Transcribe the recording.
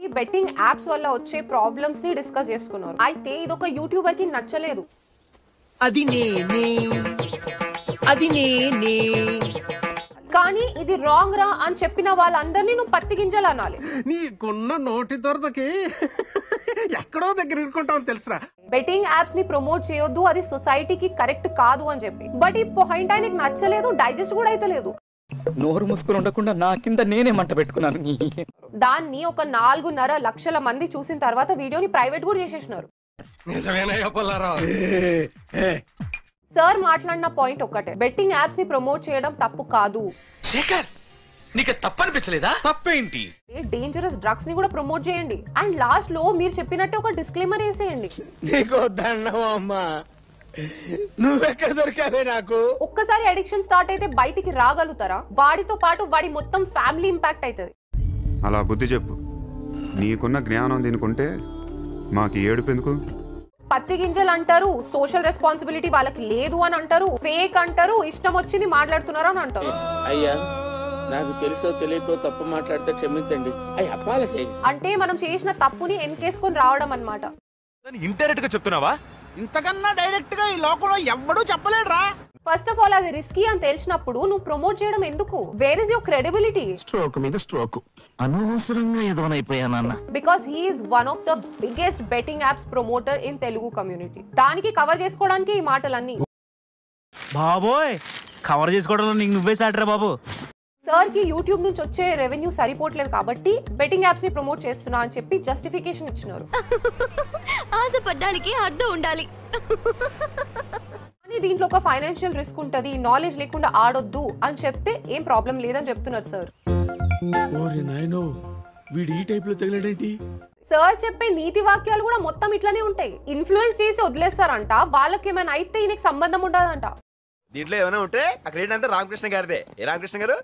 ఈ betting apps వల్ల వచ్చే ప్రాబ్లమ్స్ ని డిస్కస్ చేసుకున్నారు. అయితే ఇది ఒక యూట్యూబర్ కి నచ్చలేదు. కానీ ఇది రాంగ్ రా అని చెప్పిన వాళ్ళందరినీ నువ్వు పత్తి గింజలు అనాలి. నీకున్న నోటి దొరదకి ఎక్కడో దగ్గర ఇరుకుంటావు తెలుసురా. బెట్టింగ్ యాప్స్ ని ప్రమోట్ చేయొద్దు, అది సొసైటీకి కరెక్ట్ కాదు అని చెప్పి. బట్ ఈ పాయింట్ ఆయనకి నచ్చలేదు, డైజెస్ట్ కూడా అయితే లేదు. నోరు మూసుకొని ఉండకుండా నా కింద నేనే మంట పెట్టుకున్నాను. దాన్ని ఒక 4.5 లక్షల మంది చూసిన తర్వాత వీడియోని ప్రైవేట్ కూడా చేసేసినారు. సార్ మాట్లాడిన పాయింట్ ఒక్కటే, బెట్టింగ్ యాప్స్ ని ప్రమోట్ చేయడం తప్పు కాదు. నీకు తప్పనిపించలేదా? తప్పేంటి? డేంజరస్ డ్రగ్స్ ని కూడా ప్రమోట్ చేయండి. అండ్ లాస్ట్ లో మీరు చెప్పినట్టే ఒక డిస్క్లైమర్ వేసేయండి. నీకు దండమమ్మా, నువ్వెక్కడ దొరికావే నాకు? ఒక్కసారి అడిక్షన్ స్టార్ట్ అయితే బయటికి రాగలుగుతారా? వాడితో పాటు వాడి మొత్తం ఫ్యామిలీ ఇంపాక్ట్ అవుతుంది. అలా బుద్ధి చెప్పు. నీకున్న జ్ఞానం దీనికుంటే మాకు ఏడుపు ఎందుకు? పత్తి గింజలు అంటారు, సోషల్ రెస్పాన్సిబిలిటీ వాళ్ళకి లేదు అని అంటారు, ఫేక్ అంటారు, ఇష్టం వచ్చింది మాట్లాడుతున్నారు అని అంటారు. అయ్యా, నాకు తెలుసో తెలియకో తప్పు మాట్లాడితే క్షమించండి. అంటే మనం చేసిన తప్పుని ఎన్కేసుకొని రావడం అన్నమాట. ఇండైరెక్ట్ గా చెప్తున్నావా? ఇంతకన్నా డైరెక్ట్ గా ఈ లోకంలో ఎవ్వడూ చెప్పలేడురా. ఫస్ట్ ఆఫ్ ఆల్ అది రిస్కీ అని తెలిసినప్పుడు నువ్వు ప్రమోట్ చేయడం ఎందుకు? Where is your credibility? Stroke మీద స్ట్రోక్, అనవసరంగా ఎదవనైపోయానన్న. Because he is one of the biggest betting apps promoter in Telugu community. దానికి కవర్ చేసుకోవడానికి ఈ మాటలన్నీ. బాబోయ్, కవర్ చేసుకోవడంలో నీకు నువ్వే సాటరా బాబు. సార్ కి యూట్యూబ్ నుంచి వచ్చే రెవెన్యూ సరిపోవట్లేదు కాబట్టి బెట్టింగ్ యాప్స్ ని ప్రమోట్ చేస్తున్నా అని చెప్పి జస్టిఫికేషన్ ఇచ్చినారు. ఆశపడ్డానికి అర్థం ఉండాలి. కానీ దీంట్లో ఒక ఫైనాన్షియల్ రిస్క్ ఉంటది, నాలెడ్జ్ లేకుండా ఆడొద్దు అని చెప్తే ఏం ప్రాబ్లం లేదని చెప్తున్నారు సార్. సార్ చెప్పే నీతి వాక్యాలు కూడా మొత్తం ఇట్లానే ఉంటాయి. ఇన్ఫ్లుయెన్స్ చేసి వదిలేస్తారంట, వాళ్ళకి ఏమైనా అయితే ఈయనకి సంబంధం ఉండదంట. దీంట్లో ఏమైనా ఉంటే అక్కడ ఏంటంటే రామకృష్ణ గారిదే. ఏ రామకృష్ణ గారు?